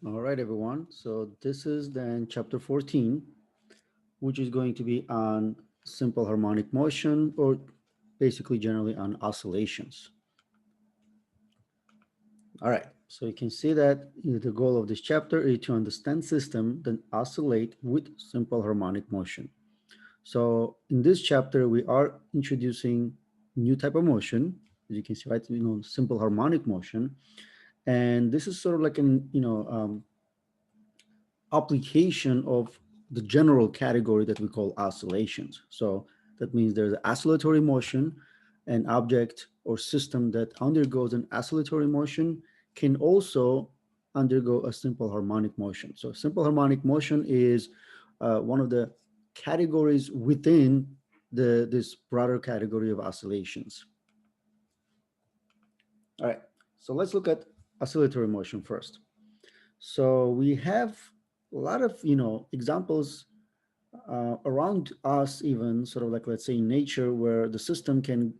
All right, everyone. So this is then chapter 14, which is going to be on simple harmonic motion, or basically generally on oscillations. All right. So you can see that the goal of this chapter is to understand system that oscillate with simple harmonic motion. So in this chapter, we are introducing new type of motion, as you can see, right? Simple harmonic motion, and this is sort of like an application of the general category that we call oscillations. So that means there's an oscillatory motion, an object or system that undergoes an oscillatory motion can also undergo a simple harmonic motion. So simple harmonic motion is one of the categories within this broader category of oscillations. All right, so let's look at oscillatory motion first. So we have a lot of examples around us, even sort of like, let's say, in nature, where the system can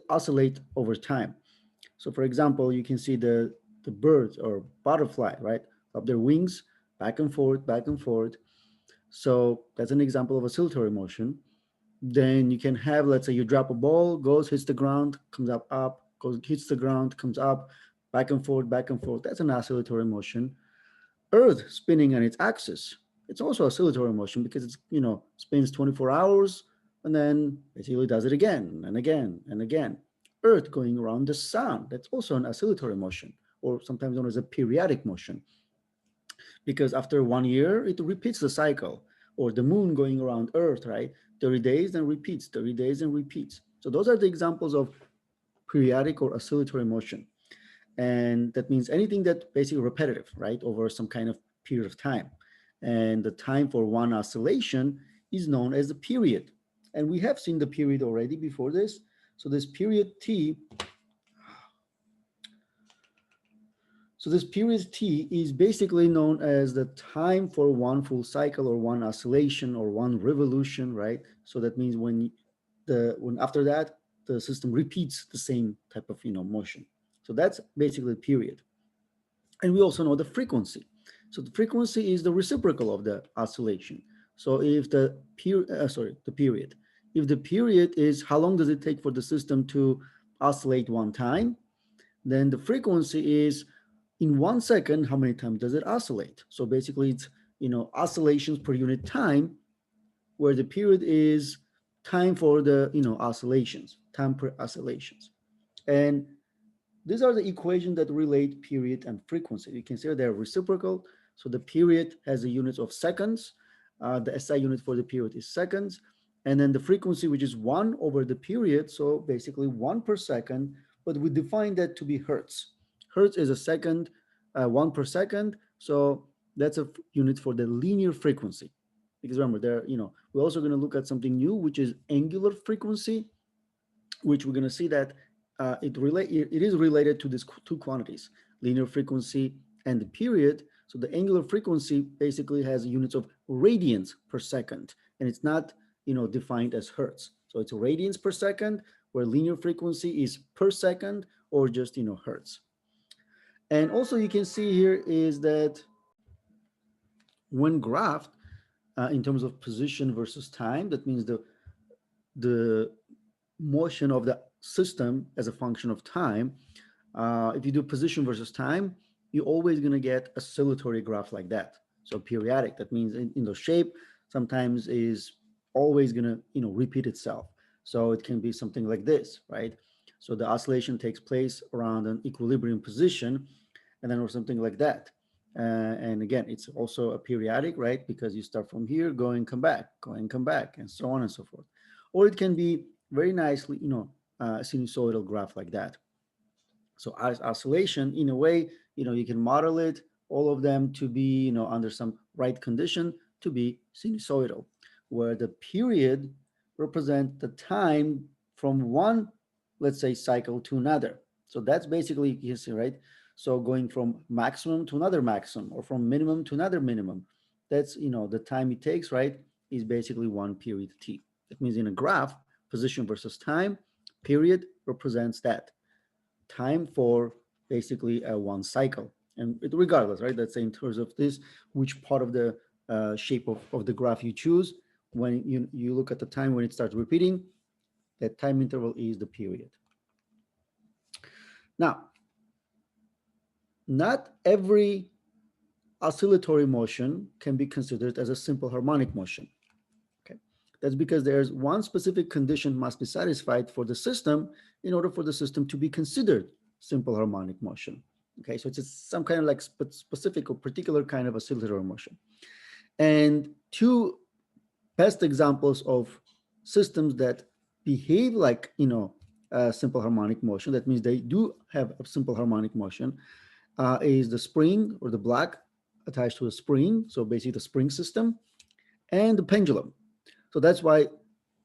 oscillate over time. So for example, you can see the bird or butterfly, right, of their wings back and forth, back and forth. So that's an example of oscillatory motion. Then you can have, let's say, you drop a ball, goes, hits the ground, comes up, goes, hits the ground, comes up, back and forth, back and forth. That's an oscillatory motion. Earth spinning on its axis, it's also oscillatory motion because it's, spins 24 hours and then basically does it again and again and again. Earth going around the sun, that's also an oscillatory motion, or sometimes known as a periodic motion, because after 1 year it repeats the cycle. Or the moon going around Earth, right? 30 days and repeats, 30 days and repeats. So those are the examples of periodic or oscillatory motion. And that means anything that basically repetitive, right, over some kind of period of time. And the time for one oscillation is known as the period. And we have seen the period already before this. So this period T, so this period T is basically known as the time for one full cycle or one oscillation or one revolution, right? So that means when after that the system repeats the same type of motion. So that's basically the period. And we also know the frequency. So the frequency is the reciprocal of the oscillation. So if the period, if the period is how long does it take for the system to oscillate one time, then the frequency is in 1 second, how many times does it oscillate? So basically it's, oscillations per unit time, where the period is time for the, oscillations, time per oscillations. And these are the equations that relate period and frequency. You can see they're reciprocal. So the period has the units of seconds. The SI unit for the period is seconds. And then the frequency, which is 1 over the period. So basically 1 per second, but we define that to be hertz. Hertz is a second, 1 per second. So that's a unit for the linear frequency. Because remember, we're also going to look at something new, which is angular frequency, which we're going to see that it is related to these two quantities, linear frequency and the period. So the angular frequency basically has units of radians per second, and it's not defined as hertz. So it's radians per second, where linear frequency is per second or just hertz. And also you can see here is that when graphed in terms of position versus time, that means the motion of the system as a function of time. If you do position versus time, you're always going to get a oscillatory graph like that. So periodic, that means in the shape sometimes is always going to repeat itself. So it can be something like this, right? So the oscillation takes place around an equilibrium position, and then or something like that. And again, it's also a periodic, right? Because you start from here, going, come back, and so on and so forth. Or it can be very nicely, sinusoidal graph like that. So as oscillation, in a way, you can model it, all of them to be, under some right condition to be sinusoidal, where the period represent the time from one, let's say, cycle to another. So that's basically, you see, right? So going from maximum to another maximum, or from minimum to another minimum, that's, the time it takes, right, is basically one period T. That means in a graph, position versus time, period represents that time for basically one cycle, And regardless, right? Let's say in terms of this, which part of the shape of the graph you choose, when you look at the time when it starts repeating, that time interval is the period. Now, not every oscillatory motion can be considered as a simple harmonic motion. Okay, that's because there's one specific condition must be satisfied for the system in order for the system to be considered simple harmonic motion. Okay, so it's some kind of like specific or particular kind of oscillatory motion. And two best examples of systems that behave like simple harmonic motion, that means they do have a simple harmonic motion, is the spring or the block attached to a spring, so basically the spring system, and the pendulum. So that's why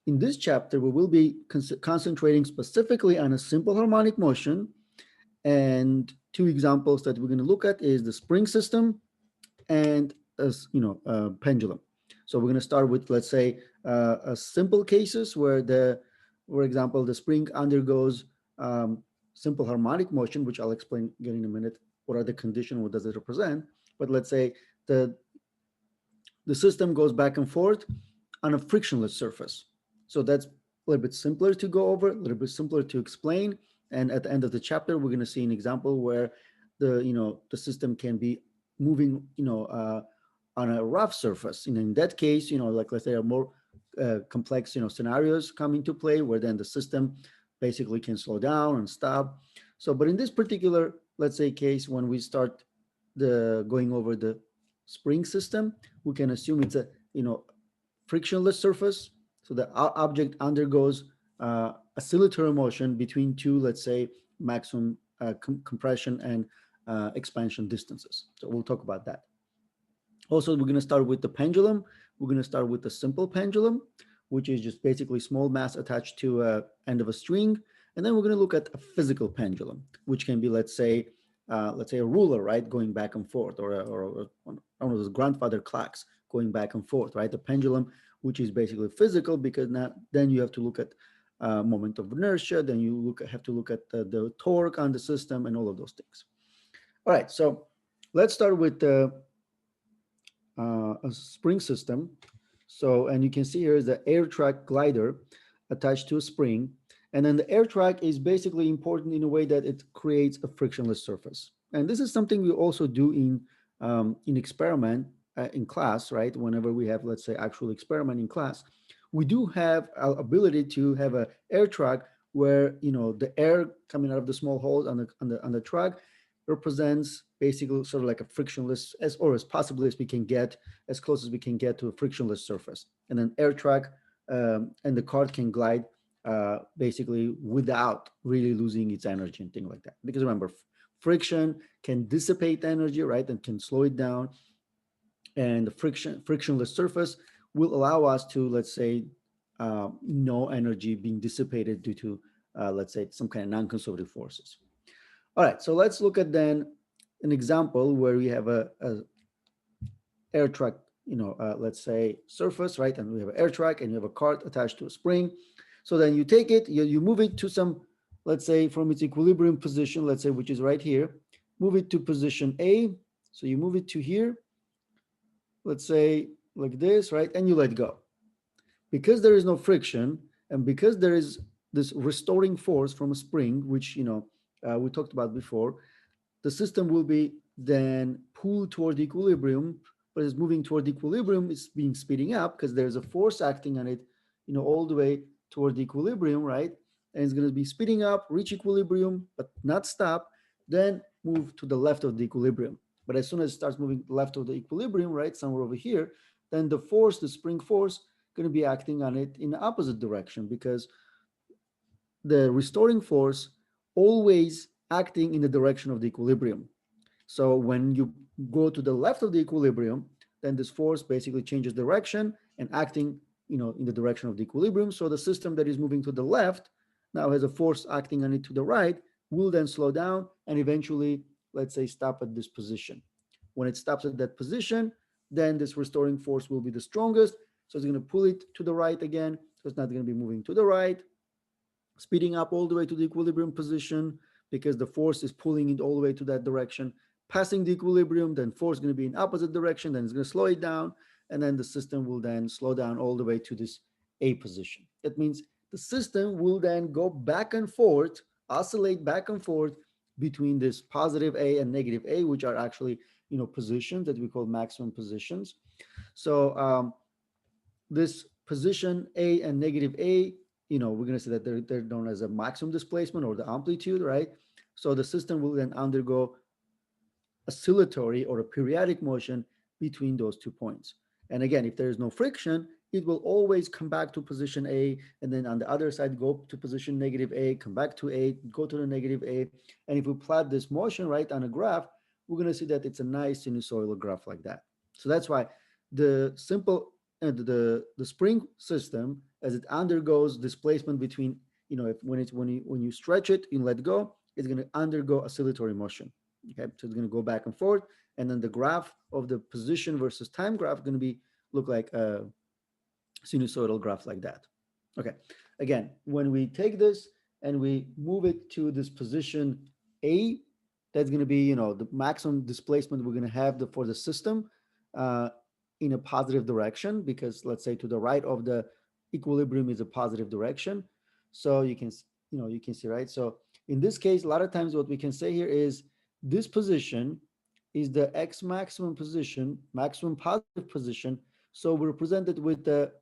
in this chapter we will be concentrating specifically on a simple harmonic motion, and two examples that we're going to look at is the spring system and a pendulum. So we're going to start with, let's say, a simple cases where for example, the spring undergoes simple harmonic motion, which I'll explain again in a minute. What are the conditions? What does it represent? But let's say the system goes back and forth on a frictionless surface. So that's a little bit simpler to go over, a little bit simpler to explain. And at the end of the chapter, we're going to see an example where the system can be moving, on a rough surface. And in that case, like let's say a more complex, scenarios come into play where then the system basically can slow down and stop. So, but in this particular, let's say case, when we start going over the spring system, we can assume it's a, frictionless surface. So the object undergoes oscillatory motion between two, let's say, maximum compression and expansion distances. So we'll talk about that. Also, we're going to start with the pendulum. We're going to start with the simple pendulum, which is just basically small mass attached to a end of a string. And then we're going to look at a physical pendulum, which can be, let's say a ruler, right, going back and forth, or one of those grandfather clocks going back and forth, right? The pendulum, which is basically physical, because then you have to look at moment of inertia, then you have to look at the torque on the system and all of those things. All right, so let's start with a spring system. So, and you can see here is the air track glider attached to a spring. And then the air track is basically important in a way that it creates a frictionless surface. And this is something we also do in experiment in class, right? Whenever we have, let's say, actual experiment in class, we do have our ability to have an air track where the air coming out of the small holes on the track represents basically sort of like a frictionless, as possibly as we can get, as close as we can get to a frictionless surface. And then air track and the cart can glide basically without really losing its energy and things like that. Because remember, friction can dissipate energy, right, and can slow it down. And the frictionless surface will allow us to, let's say, no energy being dissipated due to, let's say, some kind of non-conservative forces. All right, so let's look at then an example where we have a air track, let's say surface, right? And we have an air track and you have a cart attached to a spring. So then you take it, you move it to some, let's say from its equilibrium position, let's say, which is right here, move it to position A. So you move it to here, let's say like this, right? And you let go. Because there is no friction and because there is this restoring force from a spring, which, we talked about before, the system will be then pulled toward equilibrium, but it's moving toward equilibrium, it's being speeding up because there's a force acting on it, all the way toward equilibrium, right? And it's going to be speeding up, reach equilibrium, but not stop, then move to the left of the equilibrium. But as soon as it starts moving left of the equilibrium, right, somewhere over here, then the force, the spring force, going to be acting on it in the opposite direction, because the restoring force always acting in the direction of the equilibrium. So when you go to the left of the equilibrium, then this force basically changes direction and acting, in the direction of the equilibrium. So the system that is moving to the left now has a force acting on it to the right, will then slow down and eventually, let's say, stop at this position. When it stops at that position, then this restoring force will be the strongest. So it's going to pull it to the right again. So it's not going to be moving to the right, speeding up all the way to the equilibrium position, because the force is pulling it all the way to that direction. passing the equilibrium, then force is going to be in opposite direction, then it's going to slow it down, and then the system will then slow down all the way to this A position. That means the system will then go back and forth, oscillate back and forth between this positive A and negative A, which are actually, positions that we call maximum positions. So this position A and negative A, we're going to say that they're known as a maximum displacement or the amplitude, right? So the system will then undergo oscillatory or a periodic motion between those 2 points. And again, if there is no friction, it will always come back to position A, and then on the other side, go to position negative A, come back to A, go to the negative A. And if we plot this motion right on a graph, we're going to see that it's a nice sinusoidal graph like that. So that's why the simple the spring system, as it undergoes displacement between, when you stretch it, you let go, it's going to undergo oscillatory motion. Okay, so it's going to go back and forth, and then the graph of the position versus time graph is going to be look like a sinusoidal graph like that. Okay, again, when we take this and we move it to this position A, that's going to be, the maximum displacement we're going to have for the system in a positive direction, because let's say to the right of the equilibrium is a positive direction. So you can see, right? So in this case, a lot of times what we can say here is this position is the X maximum position, maximum positive position. So we represent it with the,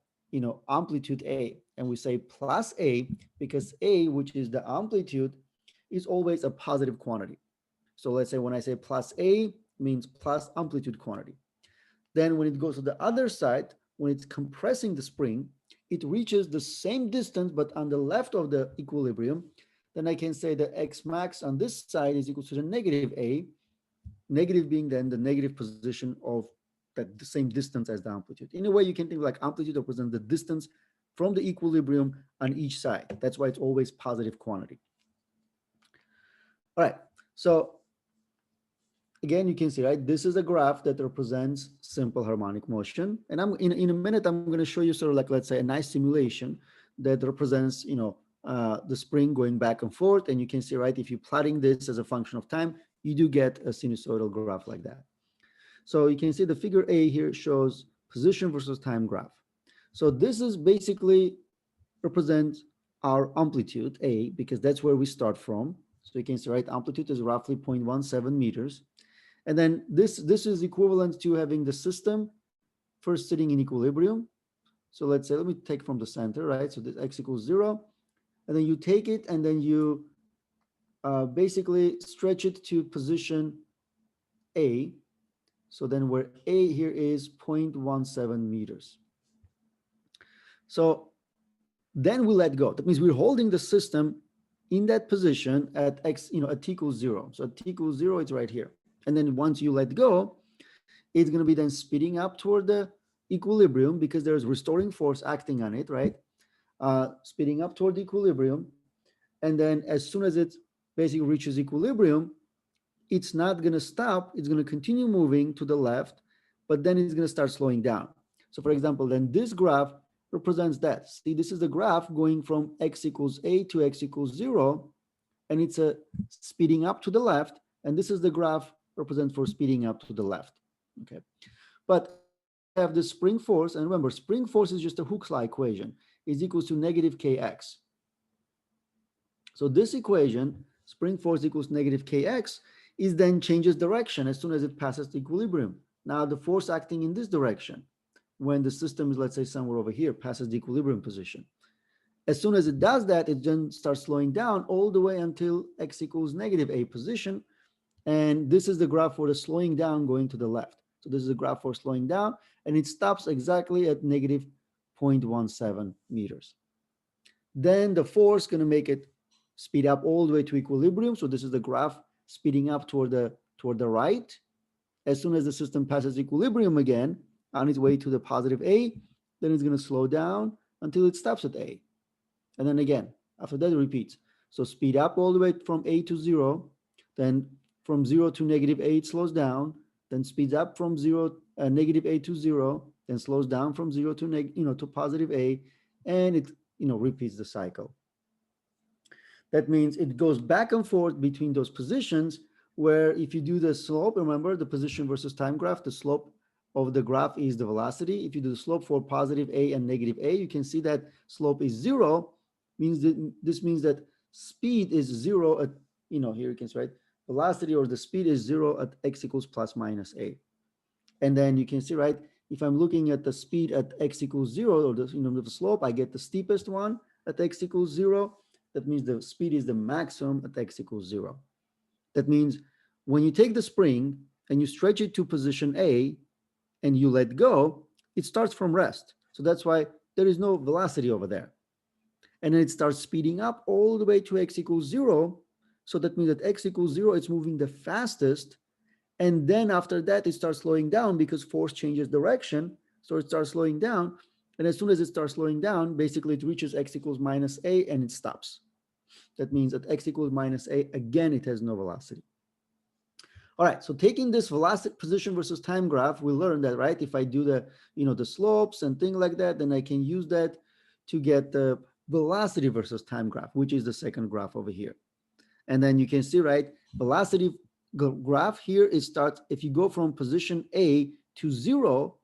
amplitude A, and we say plus A, because A, which is the amplitude, is always a positive quantity. So let's say when I say plus A, means plus amplitude quantity. Then when it goes to the other side, when it's compressing the spring, it reaches the same distance, but on the left of the equilibrium. Then I can say that X max on this side is equal to the negative A, negative being then the negative position of that the same distance as the amplitude. In a way, you can think like amplitude represents the distance from the equilibrium on each side. That's why it's always positive quantity. All right, so again, you can see, right, this is a graph that represents simple harmonic motion. And I'm in a minute, I'm going to show you sort of like, let's say, a nice simulation that represents, the spring going back and forth. And you can see, right, if you're plotting this as a function of time, you do get a sinusoidal graph like that. So you can see the figure A here shows position versus time graph. So this is basically represents our amplitude A, because that's where we start from. So you can see, right, amplitude is roughly 0.17 meters. And then this is equivalent to having the system first sitting in equilibrium. So let's say, let me take from the center, right? So this X equals 0. And then you take it and then you basically stretch it to position A. So then where A here is 0.17 meters. So then we let go. That means we're holding the system in that position at X, at T equals 0. So at T equals 0, it's right here. And then once you let go, it's going to be then speeding up toward the equilibrium, because there's restoring force acting on it, right? Speeding up toward the equilibrium. And then as soon as it basically reaches equilibrium, it's not going to stop. It's going to continue moving to the left, but then it's going to start slowing down. So for example, then this graph represents that. See, this is the graph going from X equals A to X equals 0, and it's a speeding up to the left. And this is the graph represent for speeding up to the left. Okay, but have the spring force, and remember, spring force is just a Hooke's law equation, is equals to negative kx. So this equation, spring force equals negative kx, is then changes direction as soon as it passes the equilibrium. Now the force acting in this direction, when the system is, let's say, somewhere over here, passes the equilibrium position. As soon as it does that, it then starts slowing down all the way until X equals negative A position. And this is the graph for the slowing down going to the left. So this is a graph for slowing down, and it stops exactly at negative 0.17 meters. Then the force is going to make it speed up all the way to equilibrium. So this is the graph speeding up toward the right. As soon as the system passes equilibrium again on its way to the positive A, then it's going to slow down until it stops at A. And then again, after that, it repeats. So speed up all the way from A to 0, then from 0 to negative A, it slows down, then speeds up from negative A to 0, then slows down from 0 to to positive A, and it repeats the cycle. That means it goes back and forth between those positions, where if you do the slope, remember the position versus time graph, the slope of the graph is the velocity. If you do the slope for positive a and negative a, you can see that slope is 0, means that this means that speed is 0 at, here you can see, right, velocity or the speed is 0 at x equals plus minus a. And then you can see, right, if I'm looking at the speed at x equals 0, or the slope, I get the steepest one at x equals 0. That means the speed is the maximum at x equals 0. That means when you take the spring and you stretch it to position A and you let go, it starts from rest. So that's why there is no velocity over there. And then it starts speeding up all the way to x equals 0. So that means that x equals 0, it's moving the fastest. And then after that, it starts slowing down because force changes direction. So it starts slowing down. And as soon as it starts slowing down, basically it reaches x equals minus a and it stops. That means at x equals minus a, again, it has no velocity. All right, so taking this velocity position versus time graph, we learned that, right? If I do the slopes and things like that, then I can use that to get the velocity versus time graph, which is the second graph over here. And then you can see, right, velocity graph here, it starts, if you go from position A to 0,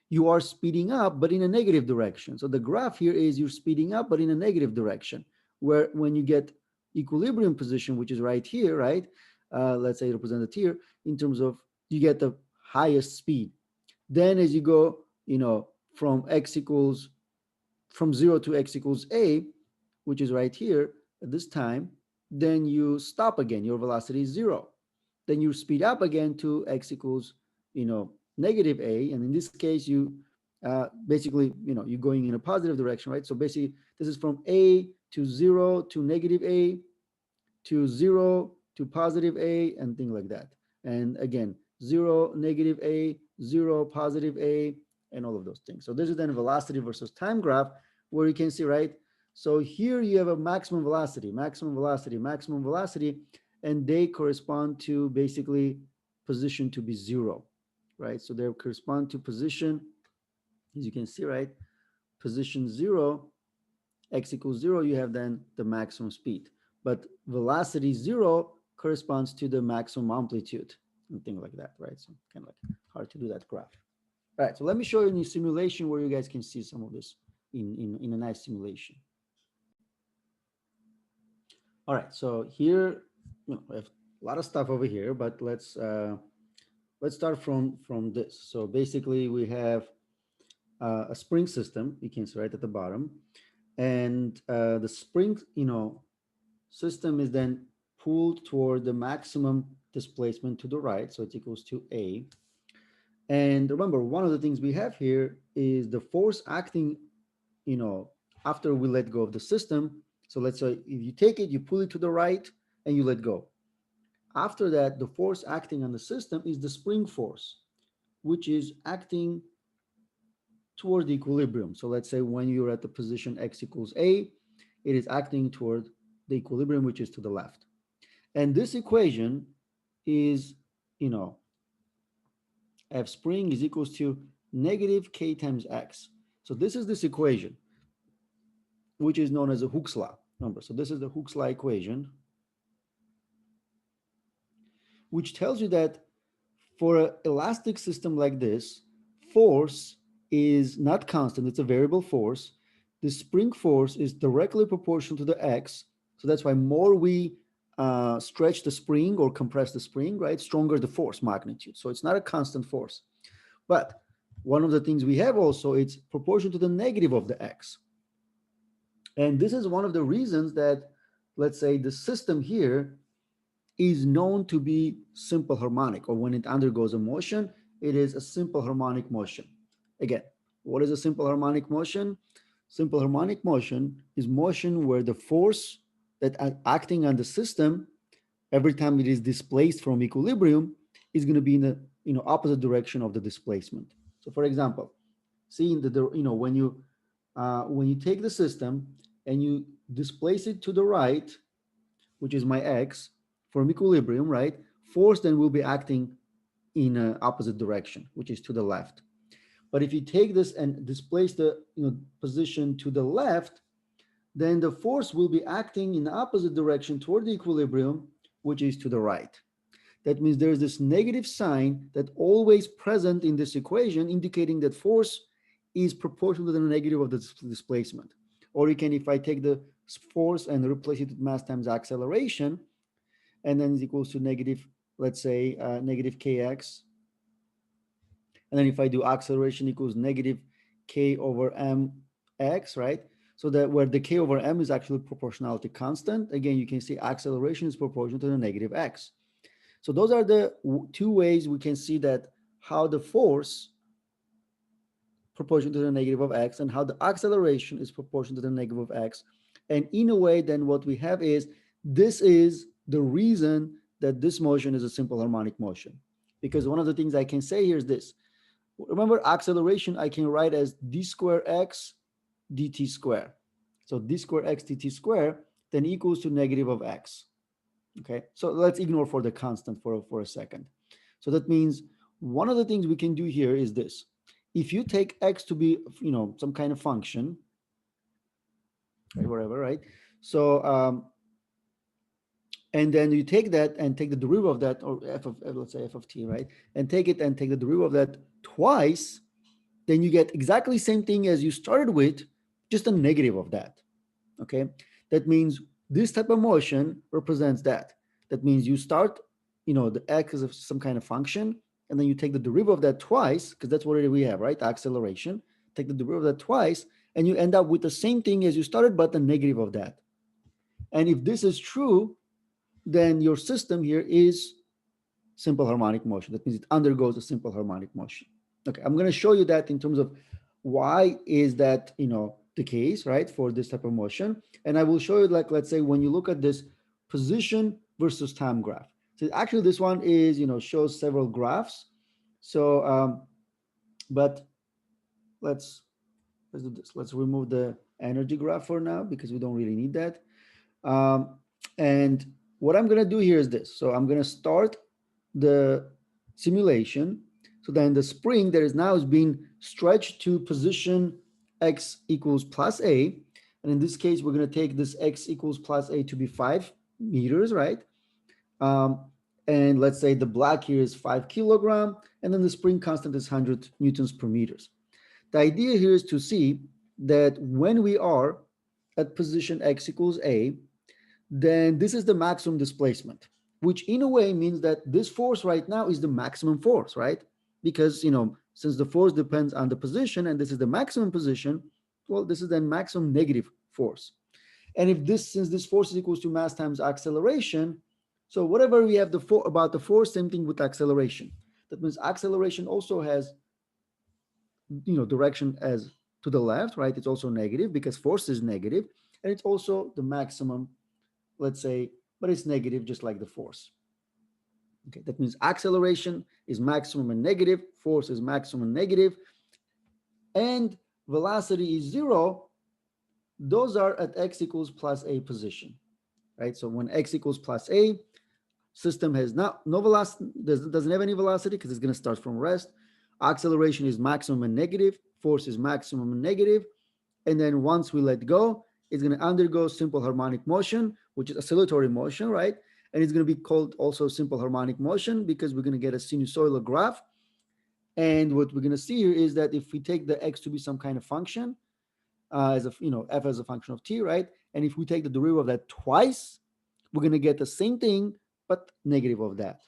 you are speeding up, but in a negative direction. So the graph here is you're speeding up, but in a negative direction, where when you get equilibrium position, which is right here, right? Let's say represented here, in terms of you get the highest speed. Then as you go, from from 0 to x equals a, which is right here at this time, then you stop again, your velocity is 0. Then you speed up again to x equals, negative a. And in this case, you basically, you're going in a positive direction, right? So basically, this is from a to 0 to negative a to 0 to positive a and things like that. And again, 0, negative a, 0, positive a, and all of those things. So this is then velocity versus time graph, where you can see, right? So here you have a maximum velocity, maximum velocity, maximum velocity, and they correspond to basically position to be 0, right? So they correspond to position, as you can see, right? Position 0, x equals 0, you have then the maximum speed. But velocity 0 corresponds to the maximum amplitude and things like that, right? So kind of like hard to do that graph. All right, so let me show you in a simulation where you guys can see some of this in a nice simulation. All right, so here, we have a lot of stuff over here, but let's start from this. So basically, we have a spring system. You can see right at the bottom, and the spring, system is then pulled toward the maximum displacement to the right, so it's equals to A. And remember, one of the things we have here is the force acting, after we let go of the system. So let's say if you take it, you pull it to the right and you let go. After that, the force acting on the system is the spring force, which is acting toward the equilibrium. So let's say when you're at the position x equals a, it is acting toward the equilibrium, which is to the left. And this equation is, F spring is equals to negative k times x. So this is this equation, which is known as a Hooke's law. Remember, so this is the Hooke's law equation, which tells you that for an elastic system like this, force is not constant, it's a variable force. The spring force is directly proportional to the x. So that's why more we stretch the spring or compress the spring, right, stronger the force magnitude. So it's not a constant force. But one of the things we have also, it's proportional to the negative of the x. And this is one of the reasons that, let's say, the system here is known to be simple harmonic, or when it undergoes a motion, it is a simple harmonic motion. Again, what is a simple harmonic motion? Simple harmonic motion is motion where the force that acting on the system every time it is displaced from equilibrium is going to be in the opposite direction of the displacement. So for example, see when you take the system and you displace it to the right, which is my x, from equilibrium, right? Force then will be acting in an opposite direction, which is to the left. But if you take this and displace the position to the left, then the force will be acting in the opposite direction toward the equilibrium, which is to the right. That means there is this negative sign that always present in this equation, indicating that force is proportional to the negative of the displacement. Or you can, if I take the force and replace it with mass times acceleration, and then is equals to negative, let's say negative kx. And then if I do acceleration equals negative k over mx, right? So that where the k over m is actually proportionality constant. Again, you can see acceleration is proportional to the negative x. So those are the two ways we can see that how the force proportional to the negative of x and how the acceleration is proportional to the negative of x. And in a way, then what we have is this is the reason that this motion is a simple harmonic motion. Because one of the things I can say here is this. Remember, acceleration I can write as d square x dt square. So d square x dt square then equals to negative of x. Okay, so let's ignore for the constant for a second. So that means one of the things we can do here is this. If you take x to be, some kind of function, right, whatever, right? So, and then you take that and take the derivative of that, or let's say f of t, right? And take it and take the derivative of that twice, then you get exactly the same thing as you started with, just a negative of that. Okay, that means this type of motion represents that. That means you start, the x is some kind of function, and then you take the derivative of that twice, because that's what we have, right? Acceleration. Take the derivative of that twice, and you end up with the same thing as you started, but the negative of that. And if this is true, then your system here is simple harmonic motion. That means it undergoes a simple harmonic motion. Okay, I'm going to show you that in terms of why is that, the case, right, for this type of motion. And I will show you, like, let's say when you look at this position versus time graph. So actually this one is, shows several graphs. So, but let's do this. Let's remove the energy graph for now because we don't really need that. And what I'm going to do here is this. So I'm going to start the simulation. So then the spring that is now is being stretched to position x equals plus a. And in this case, we're going to take this x equals plus a to be 5 meters, right? And let's say the black here is 5 kilogram, and then the spring constant is 100 newtons per meters. The idea here is to see that when we are at position x equals a, then this is the maximum displacement, which in a way means that this force right now is the maximum force, right? Because, since the force depends on the position and this is the maximum position, well, this is then maximum negative force. And if since this force is equals to mass times acceleration, so whatever we have about the force, same thing with acceleration. That means acceleration also has, direction as to the left, right? It's also negative because force is negative, and it's also the maximum, let's say, but it's negative just like the force. Okay, that means acceleration is maximum and negative, force is maximum and negative, and velocity is 0. Those are at x equals plus a position, right? So when x equals plus a, system has no velocity, doesn't have any velocity because it's going to start from rest. Acceleration is maximum and negative, force is maximum and negative, and then once we let go, it's going to undergo simple harmonic motion, which is oscillatory motion, right? And it's going to be called also simple harmonic motion because we're going to get a sinusoidal graph. And what we're going to see here is that if we take the x to be some kind of function, as a, f as a function of t, right? And if we take the derivative of that twice, we're going to get the same thing, but negative of that.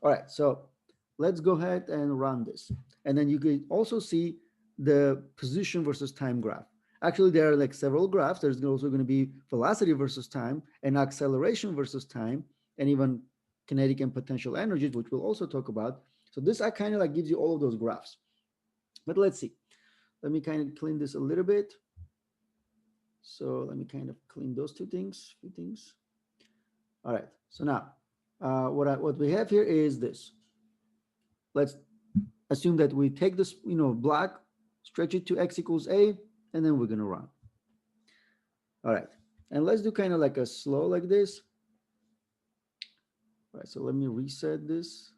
All right, so let's go ahead and run this. And then you can also see the position versus time graph. Actually, there are like several graphs. There's also going to be velocity versus time and acceleration versus time, and even kinetic and potential energies, which we'll also talk about. So this I kind of like gives you all of those graphs. But let's see. Let me kind of clean this a little bit. So let me kind of clean those few things. All right. So now, what we have here is this. Let's assume that we take this, black, stretch it to x equals a, and then we're going to run. All right. And let's do kind of like a slow like this. All right. So let me reset this.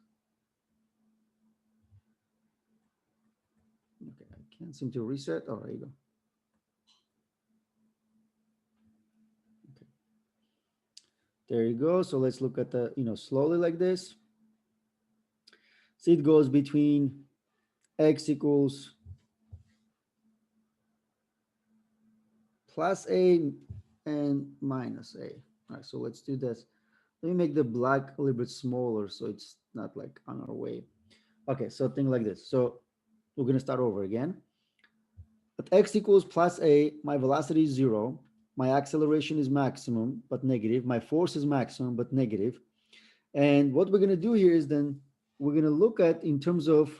Okay. I can't seem to reset. Oh, there you go. Okay. There you go. So let's look at the, slowly like this. So it goes between x equals plus a and minus a. All right, so let's do this. Let me make the black a little bit smaller so it's not like on our way. Okay, so think like this. So we're going to start over again. At x equals plus a, my velocity is 0. My acceleration is maximum, but negative. My force is maximum, but negative. And what we're going to do here is then we're going to look at in terms of,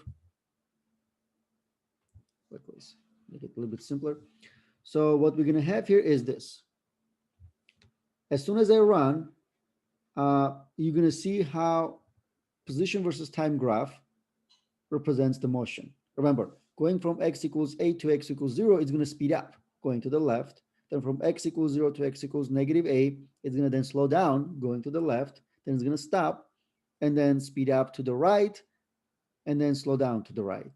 let's make it a little bit simpler. So what we're going to have here is this. As soon as I run, you're going to see how position versus time graph represents the motion. Remember, going from x equals a to x equals 0, it's going to speed up, going to the left. Then from x equals 0 to x equals negative a, it's going to then slow down, going to the left. Then it's going to stop, and then speed up to the right, and then slow down to the right.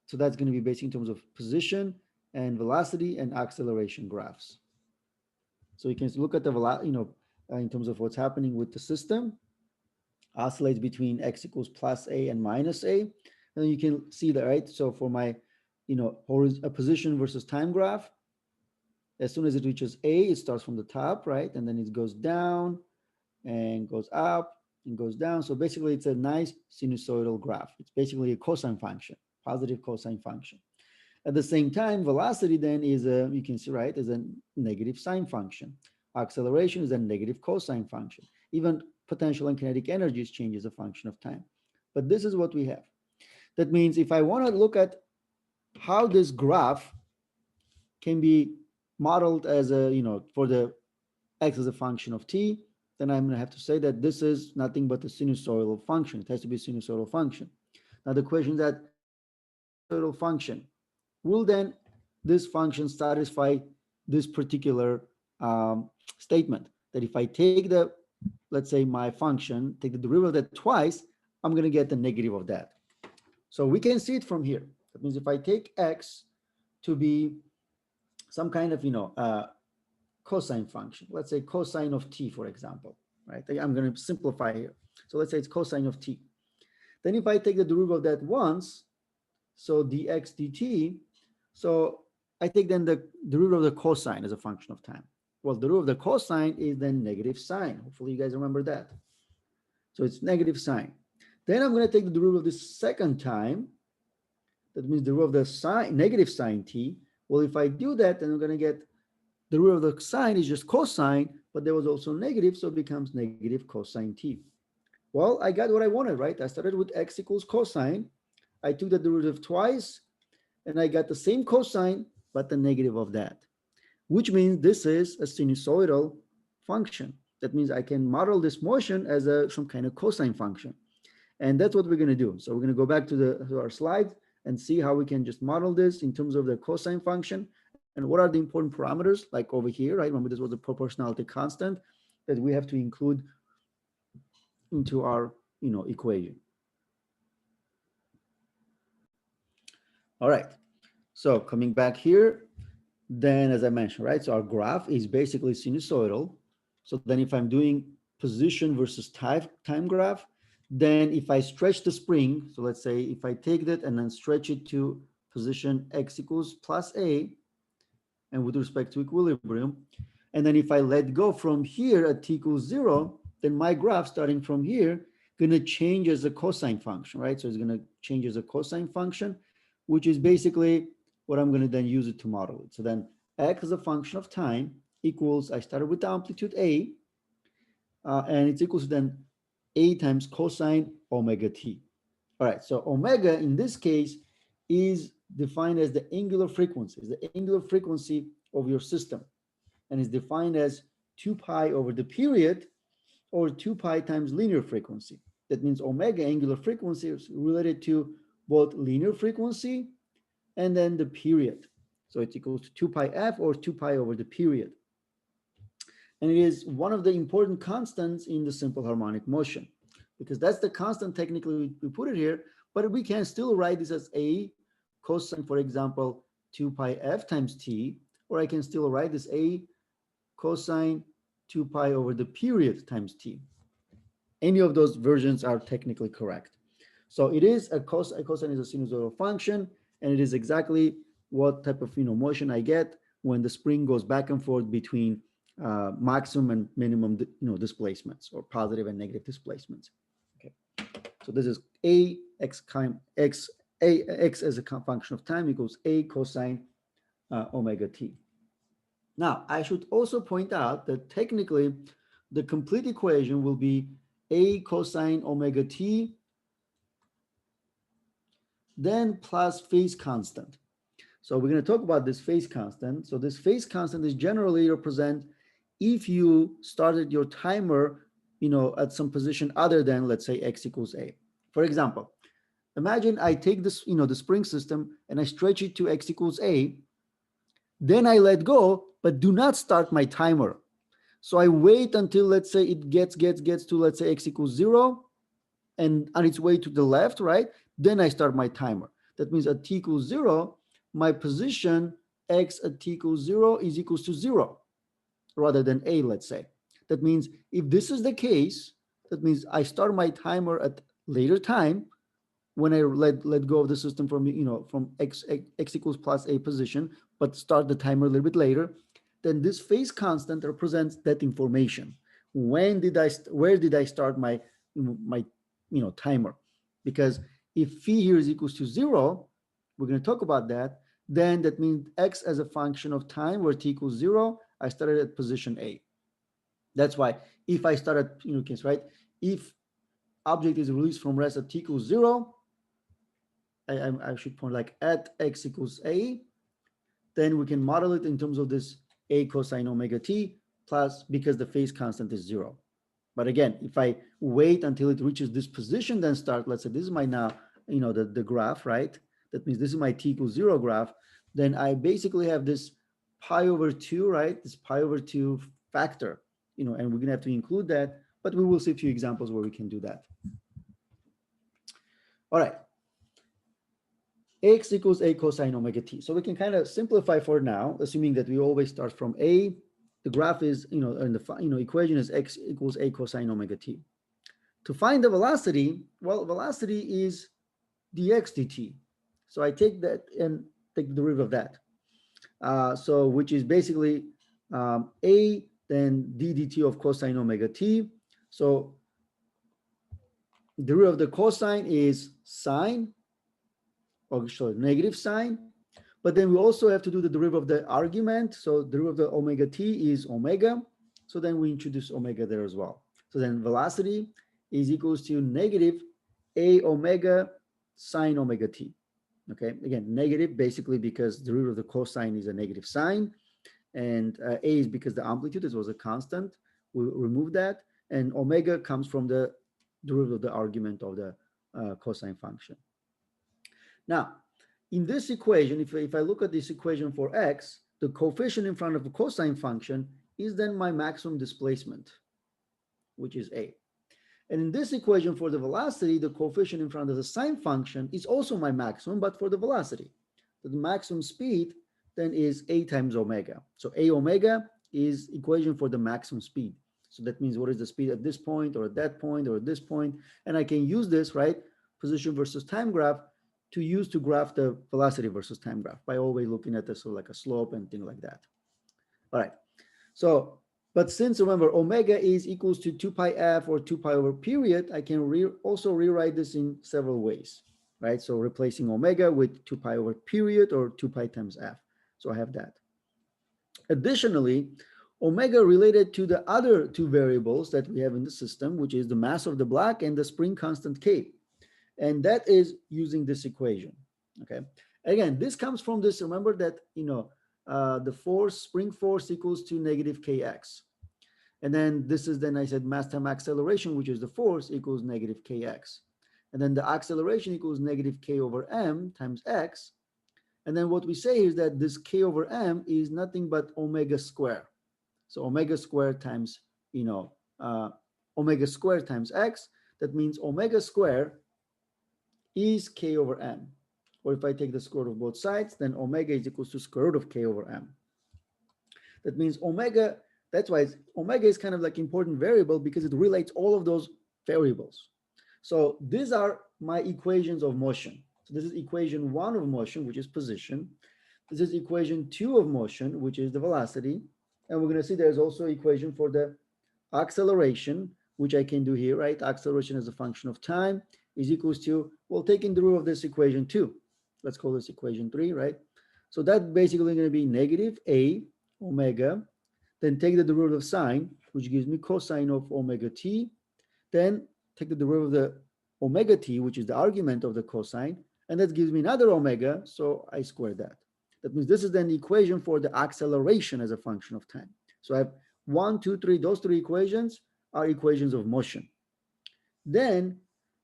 So that's going to be based in terms of position and velocity and acceleration graphs. So you can look at the velocity, in terms of what's happening with the system, oscillates between x equals plus a and minus a. And then you can see that, right? So for my, a position versus time graph, as soon as it reaches a, it starts from the top, right? And then it goes down and goes up and goes down. So basically it's a nice sinusoidal graph. It's basically a cosine function, positive cosine function. At the same time, velocity then is a, you can see, right, is a negative sine function. Acceleration is a negative cosine function. Even potential and kinetic energies change as a function of time. But this is what we have. That means if I want to look at how this graph can be modeled as a, for the x as a function of t, then I'm going to have to say that this is nothing but a sinusoidal function. It has to be a sinusoidal function. Now the question is that sinusoidal function, will then this function satisfy this particular statement? That if I take the, let's say my function, take the derivative of that twice, I'm going to get the negative of that. So we can see it from here. That means if I take x to be some kind of, cosine function, let's say cosine of t, for example, right? I'm going to simplify here. So let's say it's cosine of t. Then if I take the derivative of that once, so dx dt, so I take then the derivative of the cosine as a function of time. Well, the derivative of the cosine is then negative sine. Hopefully you guys remember that. So it's negative sine. Then I'm going to take the derivative of the second time. That means the derivative of the sine, negative sine t. Well, if I do that, then I'm going to get the derivative of the sine is just cosine, but there was also negative, so it becomes negative cosine t. Well, I got what I wanted, right? I started with x equals cosine. I took the derivative twice, and I got the same cosine, but the negative of that, which means this is a sinusoidal function. That means I can model this motion as some kind of cosine function. And that's what we're going to do. So we're going to go back to our slides and see how we can just model this in terms of the cosine function. And what are the important parameters, like over here, right? Remember, this was a proportionality constant that we have to include into our, equation. All right. So coming back here, then as I mentioned, right? So our graph is basically sinusoidal. So then if I'm doing position versus time graph, then if I stretch the spring, so let's say if I take that and then stretch it to position x equals plus a, and with respect to equilibrium, and then if I let go from here at t equals 0, then my graph starting from here going to change as a cosine function, right? So it's going to change as a cosine function, which is basically what I'm going to then use it to model it. So then x as a function of time equals, I started with the amplitude a, and it's equals to then a times cosine omega t. All right, so omega in this case is defined as the angular frequency, is the angular frequency of your system, and is defined as 2 pi over the period, or 2 pi times linear frequency. That means omega, angular frequency, is related to both linear frequency and then the period. So it's equal to 2 pi f, or 2 pi over the period. And it is one of the important constants in the simple harmonic motion, because that's the constant technically we put it here, but we can still write this as a cosine, for example, 2 pi f times t, or I can still write this a cosine 2 pi over the period times t. Any of those versions are technically correct. So it is a cosine is a sinusoidal function, and it is exactly what type of motion I get when the spring goes back and forth between maximum and minimum displacements, or positive and negative displacements. Okay, so this is a x as a function of time equals a cosine omega t. Now I should also point out that technically the complete equation will be a cosine omega t then plus phase constant. So we're going to talk about this phase constant. So this phase constant is generally represent if you started your timer, at some position other than, let's say, x equals a. For example, imagine I take this, the spring system, and I stretch it to x equals a. Then I let go, but do not start my timer. So I wait until, let's say, it gets to, let's say, x equals 0, and on its way to the left, right? Then I start my timer. That means at t equals 0, my position x at t equals 0 is equals to 0 rather than a, let's say. That means if this is the case, that means I start my timer at later time when I let go of the system from from x equals plus a position, but start the timer a little bit later. Then this phase constant represents that information. Where did I start my timer? Because if phi here is equals to 0, we're going to talk about that. Then that means x as a function of time where t equals 0, I started at position A. That's why if I start at, case, right? If object is released from rest at t equals 0, I should point like at x equals a, then we can model it in terms of this a cosine omega t plus, because the phase constant is 0. But again, if I wait until it reaches this position, then start, let's say this is my now, the graph, right? That means this is my t equals 0 graph. Then I basically have this pi over 2, right? This pi over 2 factor, and we're going to have to include that, but we will see a few examples where we can do that. All right. X equals a cosine omega t. So we can kind of simplify for now, assuming that we always start from a. The graph is, and the equation is x equals a cosine omega t. To find the velocity, well, velocity is dx dt. So I take that and take the derivative of that. So which is basically a then d dt of cosine omega t. So the derivative of the cosine is sine, or sorry, negative sine. But then we also have to do the derivative of the argument. So the derivative of the omega t is omega. So then we introduce omega there as well. So then velocity is equals to negative a omega sine omega t. Okay, again, negative basically because the derivative of the cosine is a negative sign, and a is because the amplitude was a constant. We'll remove that, and omega comes from the derivative of the argument of the cosine function. Now, in this equation, if I look at this equation for x, the coefficient in front of the cosine function is then my maximum displacement, which is a. And in this equation for the velocity, the coefficient in front of the sine function is also my maximum, but for the velocity. So the maximum speed then is a times omega. So a omega is equation for the maximum speed. So that means what is the speed at this point, or at that point, or at this point. And I can use this, right, position versus time graph, to use to graph the velocity versus time graph by always looking at this, so like a slope and things like that. All right. So, but since remember omega is equals to 2 pi f or 2 pi over period, I can also rewrite this in several ways, right? So replacing omega with 2 pi over period or 2 pi times f. So I have that. Additionally, omega related to the other two variables that we have in the system, which is the mass of the block and the spring constant K. And that is using this equation. Okay. Again, this comes from this. Remember that, the force, spring force equals to negative kx. And then this is, then I said mass time acceleration, which is the force, equals negative kx. And then the acceleration equals negative k over m times x. And then what we say is that this k over m is nothing but omega square. So omega squared times, omega squared times x. That means omega squared is k over m. Or if I take the square root of both sides, then omega is equals to square root of k over m. That means omega, that's why omega is kind of like important variable, because it relates all of those variables. So these are my equations of motion. So this is equation 1 of motion, which is position. This is equation 2 of motion, which is the velocity. And we're going to see there's also equation for the acceleration, which I can do here, right? Acceleration as a function of time is equals to, well, taking the root of this equation 2. Let's call this equation 3, right? So that's basically going to be negative a omega, then take the derivative of sine, which gives me cosine of omega t, then take the derivative of the omega t, which is the argument of the cosine, and that gives me another omega, so I square that. That means this is then the equation for the acceleration as a function of time. So I have 1, 2, 3, those three equations are equations of motion. Then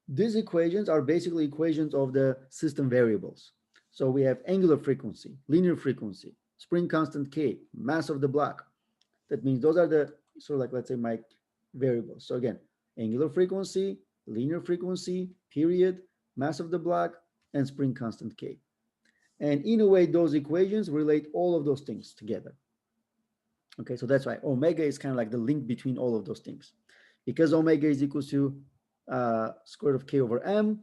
these equations are basically equations of the system variables. So we have angular frequency, linear frequency, spring constant K, mass of the block. That means those are the sort of like, let's say, my variables. So again, angular frequency, linear frequency, period, mass of the block, and spring constant K. And in a way, those equations relate all of those things together. Okay, so that's why omega is kind of like the link between all of those things. Because omega is equal to square root of K over M,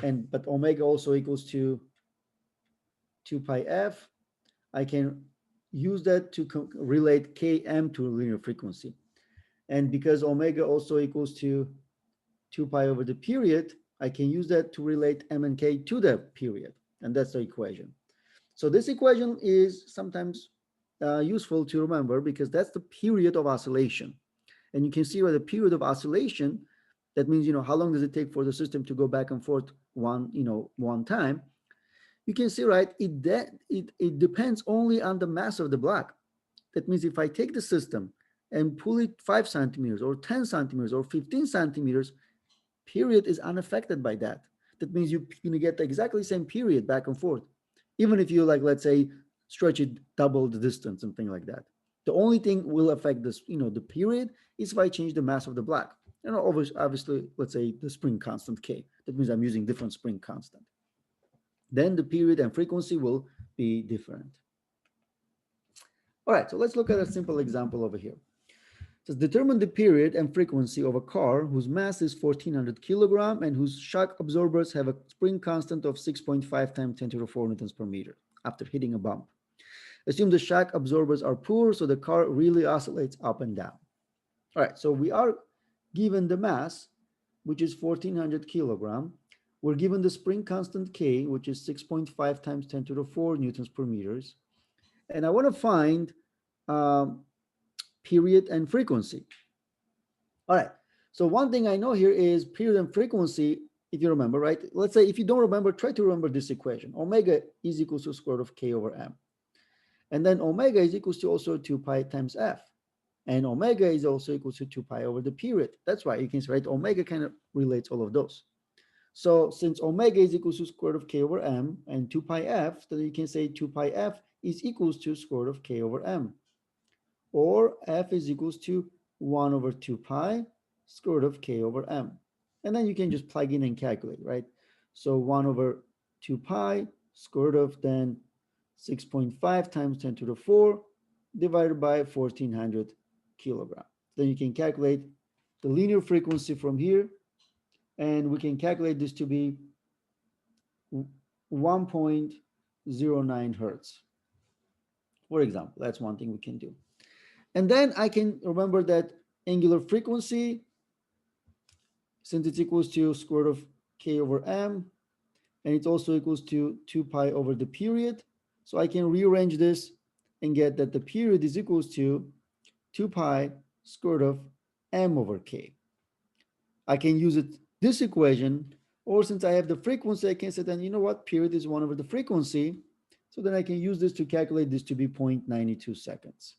but omega also equals to 2 pi F, I can use that to relate Km to linear frequency. And because omega also equals to 2 pi over the period, I can use that to relate M and K to the period. And that's the equation. So this equation is sometimes useful to remember because that's the period of oscillation. And you can see where the period of oscillation, that means, how long does it take for the system to go back and forth one time? You can see, right, it depends only on the mass of the block. That means if I take the system and pull it 5 centimeters or 10 centimeters or 15 centimeters, period is unaffected by that. That means you're going to get exactly the same period back and forth. Even if you, like, let's say, stretch it double the distance, something like that. The only thing will affect this, the period is if I change the mass of the block. And obviously, let's say the spring constant K. That means I'm using different spring constant. Then the period and frequency will be different. All right, so let's look at a simple example over here. It says determine the period and frequency of a car whose mass is 1400 kilogram and whose shock absorbers have a spring constant of 6.5 times 10 to the 4 newtons per meter after hitting a bump. Assume the shock absorbers are poor, so the car really oscillates up and down. All right, so we are given the mass, which is 1400 kilogram. We're given the spring constant K, which is 6.5 times 10 to the 4 newtons per meters. And I want to find period and frequency. All right, so one thing I know here is period and frequency, if you remember, right? Let's say if you don't remember, try to remember this equation. Omega is equals to square root of K over M. And then omega is equals to also 2 pi times F. And omega is also equal to 2 pi over the period. That's why you can say, right, omega kind of relates all of those. So since omega is equal to square root of K over M and 2 pi F, then you can say 2 pi F is equals to square root of K over M. Or F is equals to 1 over 2 pi square root of K over M. And then you can just plug in and calculate, right? So 1 over 2 pi square root of then 6.5 times 10 to the 4 divided by 1400 kilogram. Then you can calculate the linear frequency from here, and we can calculate this to be 1.09 hertz. For example, that's one thing we can do. And then I can remember that angular frequency, since it's equals to square root of K over M, and it's also equals to 2 pi over the period. So I can rearrange this and get that the period is equals to 2 pi square root of M over K. I can use this equation, or since I have the frequency, I can say then, you know what, period is 1 over the frequency. So then I can use this to calculate this to be 0.92 seconds.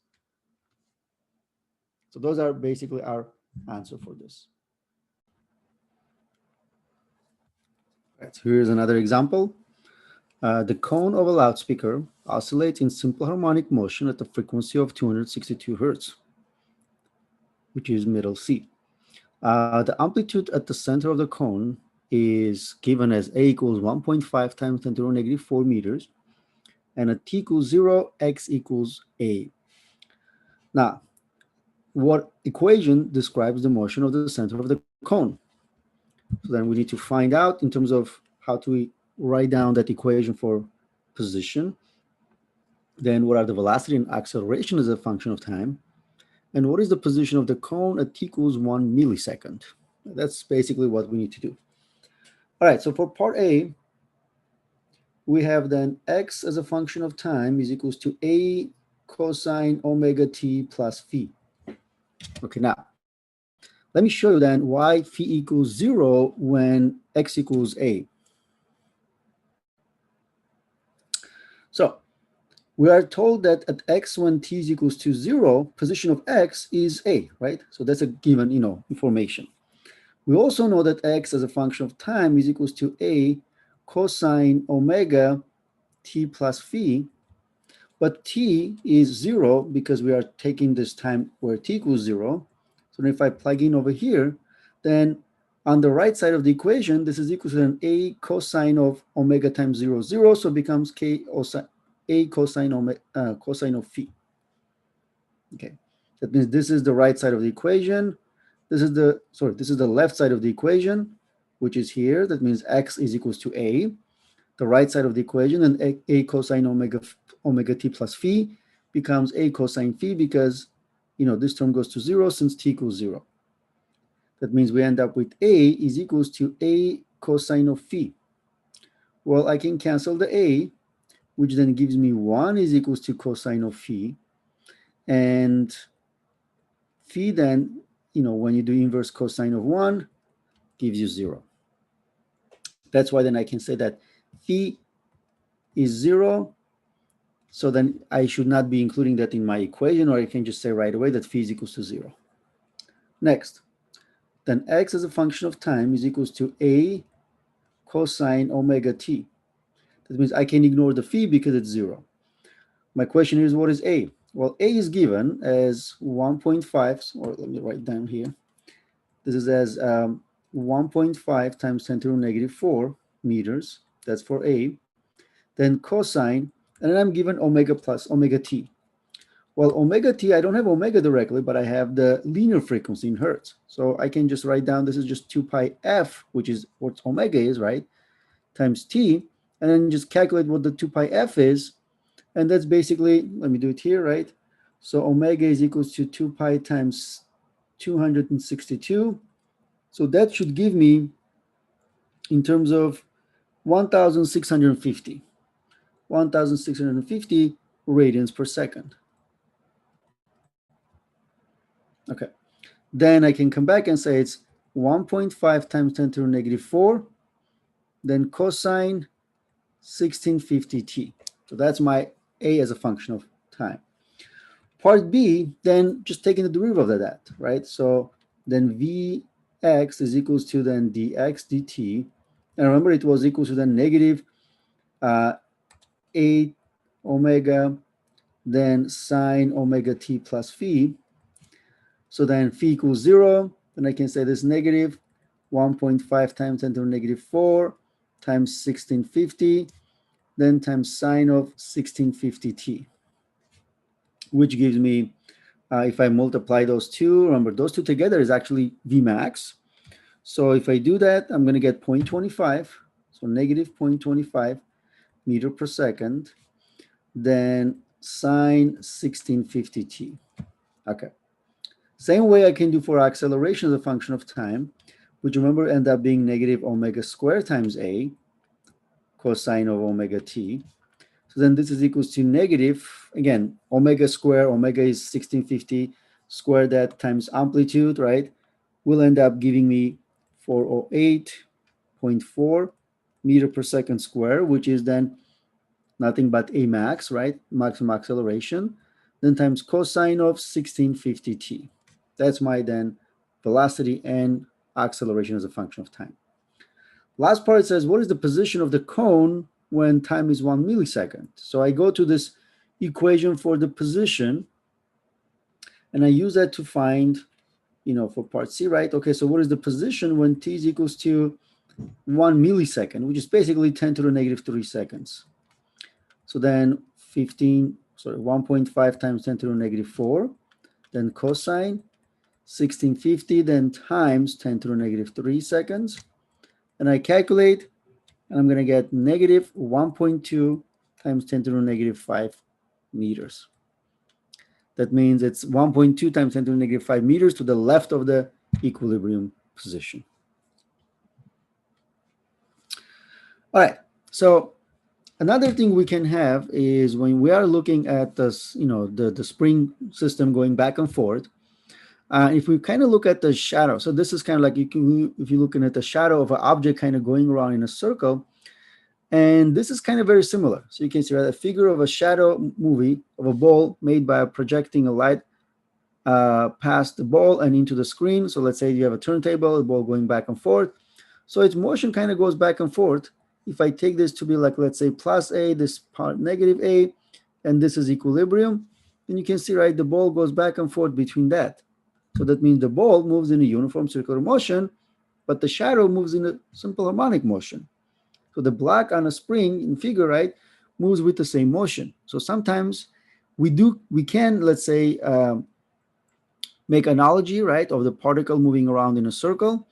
So those are basically our answer for this. Right, so here's another example. The cone of a loudspeaker oscillates in simple harmonic motion at the frequency of 262 hertz, which is middle C. The amplitude at the center of the cone is given as A equals 1.5 times 10 to the negative 4 meters, and at T equals 0, X equals A. Now, what equation describes the motion of the center of the cone? So then we need to find out in terms of how to write down that equation for position. Then what are the velocity and acceleration as a function of time? And what is the position of the cone at t equals 1 millisecond? That's basically what we need to do. All right, so for part A, we have then x as a function of time is equals to a cosine omega t plus phi. Okay, now let me show you then why phi equals 0 when x equals a. So we are told that at x when t is equals to 0, position of x is a, right? So that's a given, information. We also know that x as a function of time is equals to a cosine omega t plus phi, but t is 0 because we are taking this time where t equals 0. So if I plug in over here, then on the right side of the equation, this is equal to an a cosine of omega times 0, 0. So it becomes a cosine of phi. Okay, that means this is the right side of the equation. This is the left side of the equation, which is here. That means x is equals to a. The right side of the equation, and a cosine omega t plus phi becomes a cosine phi because this term goes to 0 since t equals 0. That means we end up with a is equals to a cosine of phi. Well, I can cancel the a, which then gives me 1 is equals to cosine of phi. And phi then, when you do inverse cosine of 1, gives you 0. That's why then I can say that phi is 0. So then I should not be including that in my equation, or I can just say right away that phi is equals to 0. Next, then x as a function of time is equals to a cosine omega t. That means I can ignore the phi because it's 0. My question is, what is a? Well, a is given as 1.5, or let me write down here. This is as 1.5 times 10 to the negative 4 meters. That's for a. Then cosine, and then I'm given omega plus omega t. Well, omega t, I don't have omega directly, but I have the linear frequency in hertz. So I can just write down this is just 2 pi f, which is what omega is, right, times t, and then just calculate what the 2 pi f is. And that's basically, let me do it here, right? So omega is equals to 2 pi times 262. So that should give me, in terms of 1,650 radians per second. Okay. Then I can come back and say it's 1.5 times 10 to the negative 4, then cosine 1650t. So that's my a as a function of time. Part B, then just taking the derivative of that, right? So then Vx is equals to then dx dt. And remember, it was equal to then negative 8 omega, then sine omega t plus phi. So then phi equals 0. Then I can say this negative 1.5 times 10 to the negative 4 times 1650, then times sine of 1650t, which gives me, if I multiply those two, remember those two together is actually Vmax. So if I do that, I'm going to get 0.25, so negative 0.25 meter per second, then sine 1650t. Okay. Same way I can do for acceleration as a function of time, which remember end up being negative omega squared times a cosine of omega t. So then this is equals to negative, again, omega square, omega is 1650, square that times amplitude, right? Will end up giving me 408.4 meter per second square, which is then nothing but a max, right? Maximum acceleration, then times cosine of 1650t. That's my then velocity and acceleration as a function of time. Last part says, what is the position of the cone when time is 1 millisecond? So I go to this equation for the position, and I use that to find, for part C, right? Okay, so what is the position when t is equals to 1 millisecond, which is basically 10 to the negative 3 seconds. So then 1.5 times 10 to the negative 4, then cosine 1650, then times 10 to the negative 3 seconds. and I calculate, and I'm going to get negative 1.2 times 10 to the negative 5 meters. That means it's 1.2 times 10 to the negative 5 meters to the left of the equilibrium position. All right, so another thing we can have is when we are looking at this, the spring system going back and forth, if we kind of look at the shadow, so this is kind of like if you're looking at the shadow of an object kind of going around in a circle, and this is kind of very similar. So you can see a figure of a shadow movie of a ball made by projecting a light past the ball and into the screen. So let's say you have a turntable, the ball going back and forth. So its motion kind of goes back and forth. If I take this to be like, let's say plus A, this part negative A, and this is equilibrium, then you can see, right, the ball goes back and forth between that. So that means the ball moves in a uniform circular motion, but the shadow moves in a simple harmonic motion. So the black on a spring in figure, right, moves with the same motion. So sometimes we can, let's say, make analogy, right, of the particle moving around in a circle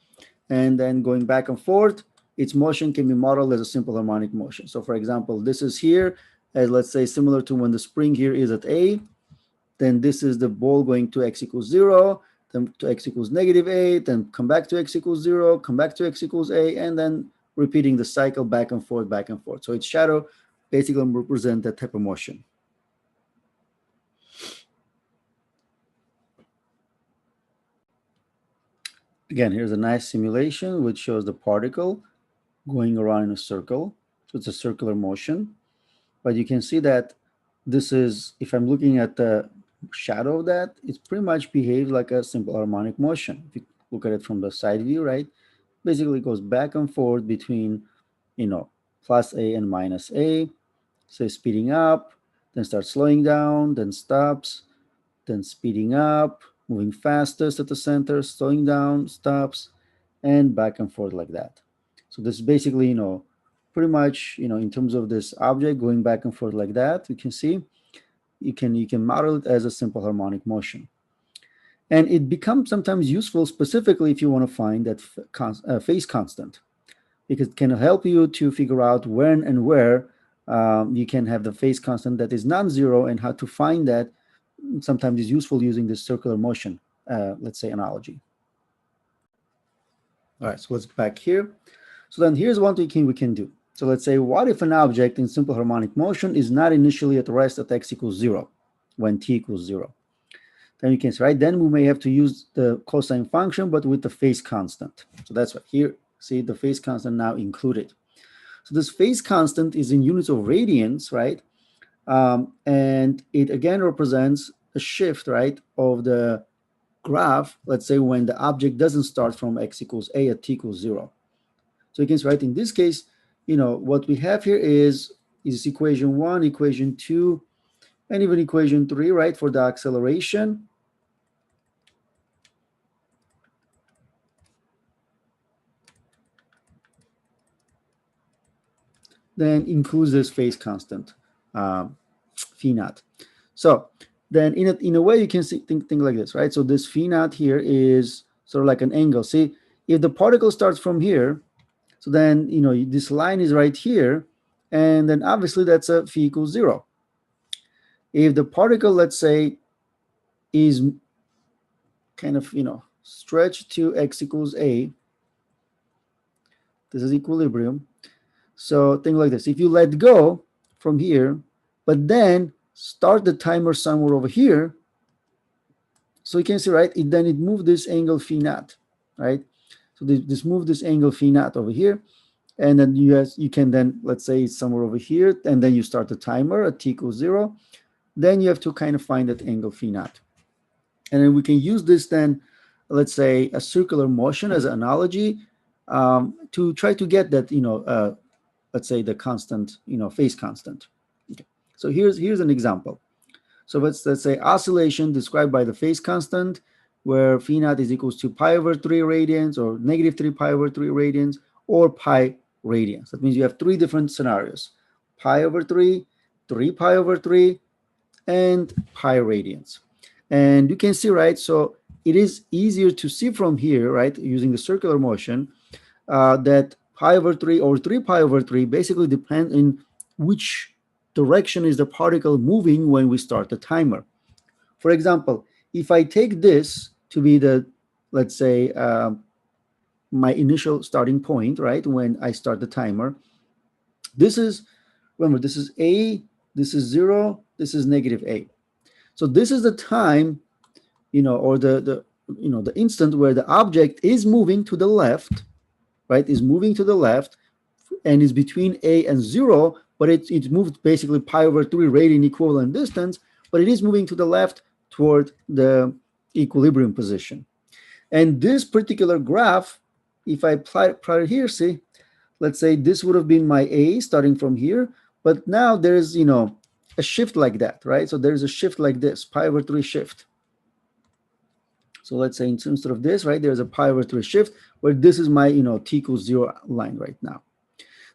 and then going back and forth. Its motion can be modeled as a simple harmonic motion. So for example, this is here as, let's say, similar to when the spring here is at A, then this is the ball going to x equals 0, then to x equals negative A, then come back to x equals 0, come back to x equals A, and then repeating the cycle back and forth, back and forth. So its shadow basically represents that type of motion. Again, here's a nice simulation which shows the particle going around in a circle. So it's a circular motion. But you can see that this is, if I'm looking at the shadow of that, it's pretty much behaves like a simple harmonic motion. If you look at it from the side view, right? Basically it goes back and forth between, plus A and minus A. So speeding up, then starts slowing down, then stops, then speeding up, moving fastest at the center, slowing down, stops, and back and forth like that. So this is basically, pretty much, in terms of this object going back and forth like that, you can see, you can model it as a simple harmonic motion. And it becomes sometimes useful specifically if you want to find that phase constant, because it can help you to figure out when and where you can have the phase constant that is non-zero, and how to find that sometimes is useful using this circular motion, let's say, analogy. All right, so let's go back here. So then here's one thing we can do. So let's say, what if an object in simple harmonic motion is not initially at rest at x equals 0, when t equals 0? Then you can say, right, then we may have to use the cosine function, but with the phase constant. So that's right here, see the phase constant now included. So this phase constant is in units of radians, right? And it again represents a shift, right, of the graph, let's say when the object doesn't start from x equals a at t equals 0. So you can write in this case, what we have here is equation 1, equation 2, and even equation 3, right, for the acceleration. Then includes this phase constant, phi naught. So then in a way you can think like this, right? So this phi naught here is sort of like an angle. See, if the particle starts from here, so then, this line is right here, and then obviously that's a phi equals 0. If the particle, let's say, is kind of, stretched to x equals a, this is equilibrium. So think like this. If you let go from here, but then start the timer somewhere over here, so you can see, right, then it moved this angle phi naught, right? So this move this angle phi naught over here, and then you can then, let's say it's somewhere over here, and then you start the timer at t equals 0. Then you have to kind of find that angle phi naught. And then we can use this then, let's say, a circular motion as an analogy, to try to get that, let's say the constant, phase constant. Okay. So here's an example. So let's say oscillation described by the phase constant, where phi naught is equals to pi over 3 radians, or negative 3 pi over 3 radians, or pi radians. That means you have 3 different scenarios: pi over 3, 3 pi over 3, and pi radians. And you can see, right, so it is easier to see from here, right, using the circular motion, that pi over 3 or 3 pi over 3 basically depend in which direction is the particle moving when we start the timer. For example, if I take this to be the, let's say, my initial starting point, right, when I start the timer, this is, remember, this is A, this is 0, this is negative A. So this is the time, or the instant where the object is moving to the left, right, is moving to the left, and is between A and 0, but it's moved basically pi over 3 radian equivalent distance, but it is moving to the left toward the equilibrium position. And this particular graph, if I apply it here, see, let's say this would have been my A starting from here, but now there's, a shift like that, right? So there's a shift like this, pi over 3 shift. So let's say instead of this, right, there's a pi over 3 shift where this is my, t equals 0 line right now.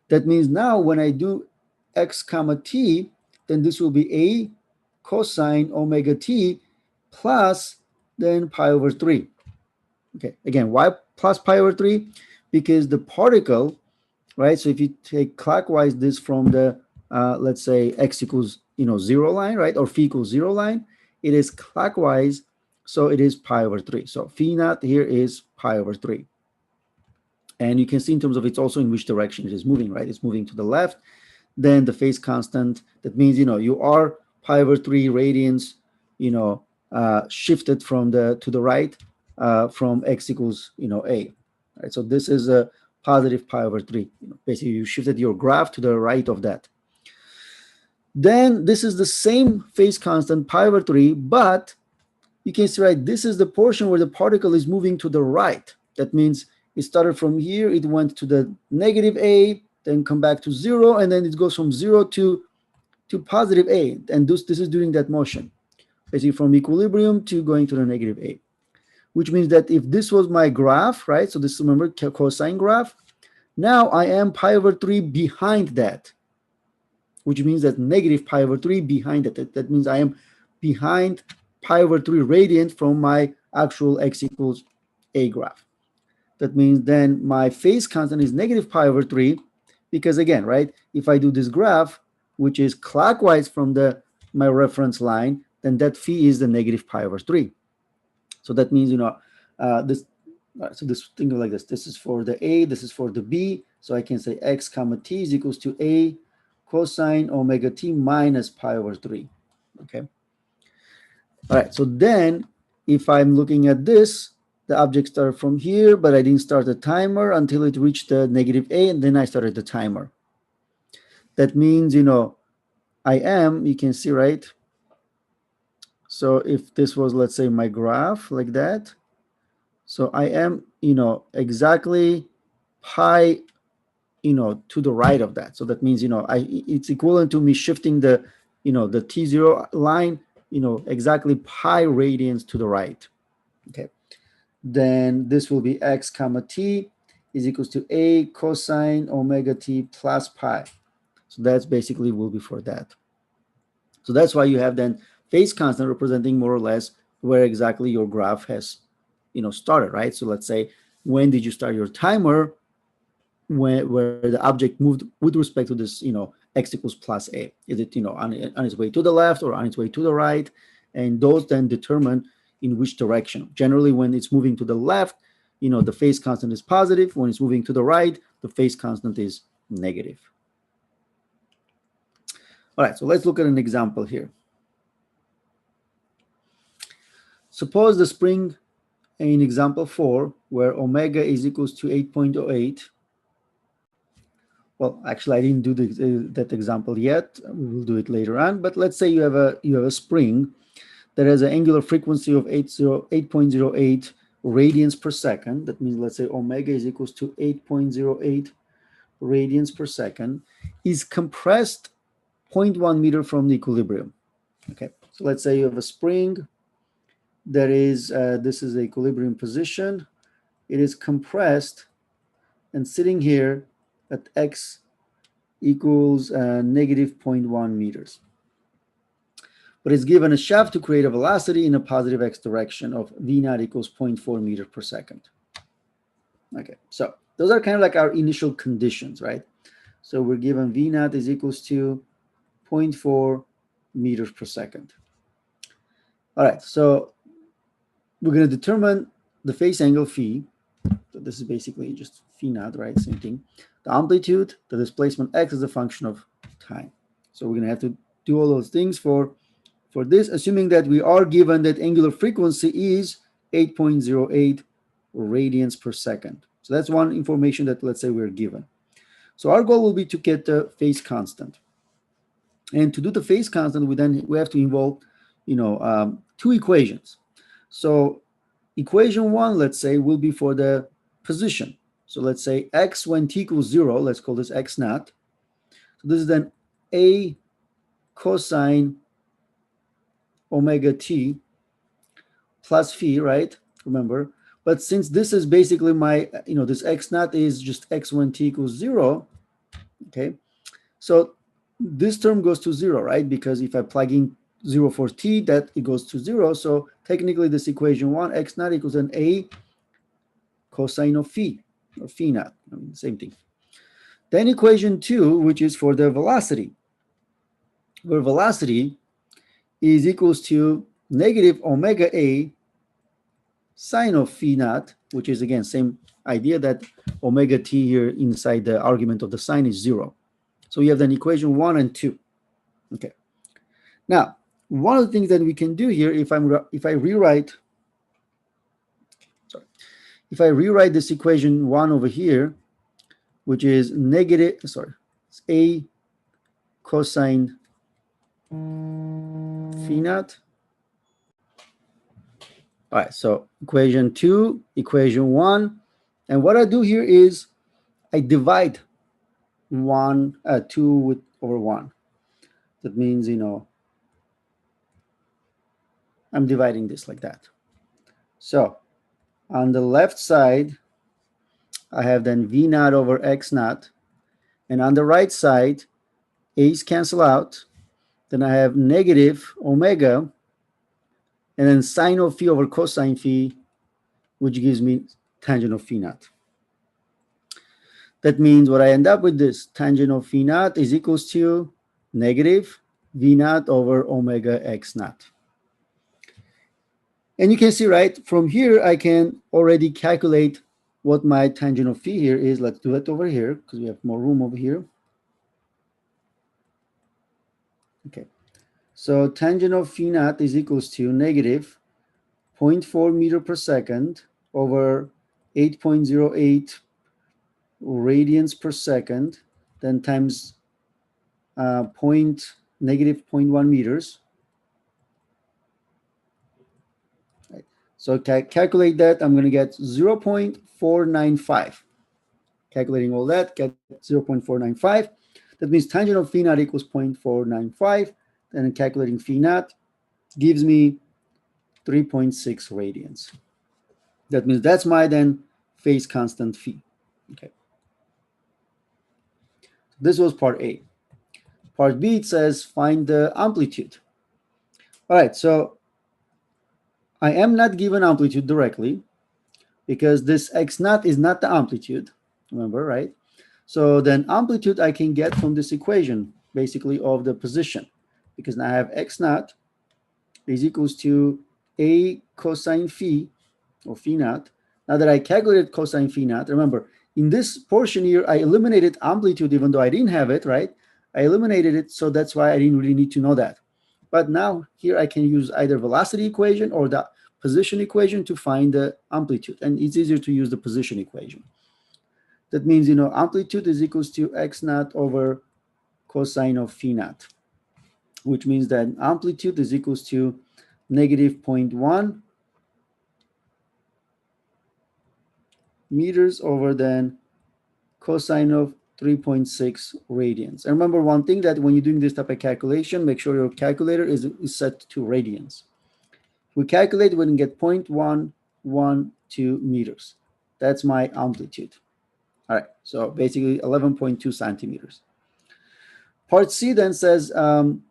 That means now when I do x comma t, then this will be A cosine omega t plus then pi over 3. Okay, again, why plus pi over 3? Because the particle, right, so if you take clockwise this from the, let's say x equals, 0 line, right, or phi equals 0 line, it is clockwise, so it is pi over 3. So phi naught here is pi over 3. And you can see in terms of it's also in which direction it is moving, right? It's moving to the left. Then the phase constant, that means, you are pi over 3 radians, shifted from to the right, from x equals, A. Right? So this is a positive pi over 3. Basically, you shifted your graph to the right of that. Then this is the same phase constant, pi over 3, but you can see, right, this is the portion where the particle is moving to the right. That means it started from here, it went to the negative A, then come back to 0, and then it goes from 0 to positive A. And this is during that motion, basically from equilibrium to going to the negative A. Which means that if this was my graph, right, so this, remember, cosine graph, now I am pi over 3 behind that, which means that negative pi over 3 behind it. That means I am behind pi over 3 radian from my actual x equals A graph. That means then my phase constant is negative pi over 3, because again, right, if I do this graph, which is clockwise from my reference line, then that phi is the negative pi over 3. So that means, this, so this, think of like this. This is for the A, this is for the B. So I can say x comma t is equals to A cosine omega t minus pi over 3. Okay. All right. So then if I'm looking at this, the object started from here, but I didn't start the timer until it reached the negative A, and then I started the timer. That means, I am, you can see, right? So if this was, let's say, my graph like that, so I am, exactly pi, to the right of that. So that means, it's equivalent to me shifting the, the T0 line, exactly pi radians to the right. Okay. Then this will be x comma t is equals to A cosine omega t plus pi. So that's basically will be for that. So that's why you have then phase constant representing more or less where exactly your graph has, started, right? So let's say, when did you start your timer? Where the object moved with respect to this, x equals plus A. Is it, on its way to the left or on its way to the right? And those then determine in which direction. Generally, when it's moving to the left, the phase constant is positive. When it's moving to the right, the phase constant is negative. All right, so let's look at an example here. Suppose the spring in example 4, where omega is equals to 8.08. Well, actually, I didn't do that example yet. We will do it later on. But let's say you have a spring that has an angular frequency of 8.08 radians per second. That means, let's say omega is equals to 8.08 radians per second, is compressed 0.1 meter from the equilibrium. Okay, so let's say you have a spring that is, this is the equilibrium position. It is compressed and sitting here at x equals negative 0.1 meters. But it's given a shaft to create a velocity in a positive x direction of v naught equals 0.4 meter per second. Okay, so Those are kind of like our initial conditions, right? So we're given V naught is equals to 0.4 meters per second. All right, so we're going to determine the phase angle phi. So this is basically just phi naught, right? Same thing. The amplitude, the displacement x is a function of time. So we're going to have to do all those things for this, assuming that we are given that angular frequency is 8.08 radians per second. So that's one information that, let's say, we're given. So our goal will be to get the phase constant. And to do the phase constant, we have to involve, two equations. So equation one, let's say, will be for the position. So let's say x when t equals 0, let's call this x naught. So this is then a cosine omega t plus phi, right? Remember. But since this is basically my, this x naught is just x when t equals 0, okay? So this term goes to 0, right? Because if I plug in 0 for t, that it goes to 0. So technically this equation 1, x naught equals an a cosine of phi, or phi naught, same thing. Then equation 2, which is for the velocity, where velocity is equals to negative omega a sine of phi naught, which is again same idea that omega t here inside the argument of the sine is 0. So you have then equation 1 and 2. Okay. Now, one of the things that we can do here, if I rewrite this equation 1 over here, which is a cosine phi naught. All right, so equation 2, equation 1, and what I do here is I divide 2 over 1. That means, I'm dividing this like that. So on the left side, I have then V naught over X naught. And on the right side, A's cancel out. Then I have negative omega, and then sine of phi over cosine phi, which gives me tangent of phi naught. That means what I end up with this tangent of phi naught is equals to negative V naught over omega X naught. And you can see, right, from here, I can already calculate what my tangent of phi here is. Let's do it over here because we have more room over here. Okay. So tangent of phi naught is equals to negative 0.4 meter per second over 8.08 radians per second, then times negative 0.1 meters. Right. So calculate that, I'm going to get 0.495. Calculating all that, get 0.495. That means tangent of phi naught equals 0.495. Then calculating phi naught gives me 3.6 radians. That means that's my then phase constant phi. Okay. This was part A. Part B, it says find the amplitude. All right, so I am not given amplitude directly because this x naught is not the amplitude, remember, right? So then amplitude I can get from this equation, basically of the position, because now I have x naught is equals to a cosine phi, or phi naught. Now that I calculated cosine phi naught, remember, in this portion here, I eliminated amplitude even though I didn't have it, right? I eliminated it, so that's why I didn't really need to know that. But now here I can use either velocity equation or the position equation to find the amplitude, and it's easier to use the position equation. That means, amplitude is equals to x naught over cosine of phi naught, which means that amplitude is equals to negative 0.1 meters over then cosine of 3.6 radians. And remember one thing, that when you're doing this type of calculation, make sure your calculator is set to radians. If we calculate, we can get 0.112 meters. That's my amplitude. All right, so basically 11.2 centimeters. Part C then says, find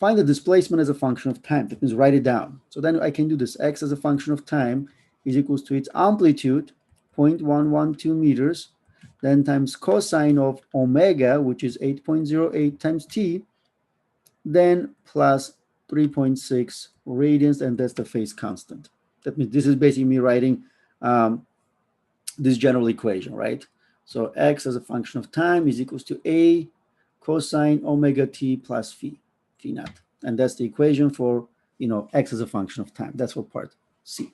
the displacement as a function of time. That means write it down. So then I can do this. X as a function of time is equals to its amplitude, 0.112 meters, then times cosine of omega, which is 8.08 times t, then plus 3.6 radians, and that's the phase constant. That means this is basically me writing this general equation, right? So x as a function of time is equals to a cosine omega t plus phi naught. And that's the equation for, x as a function of time. That's for part C.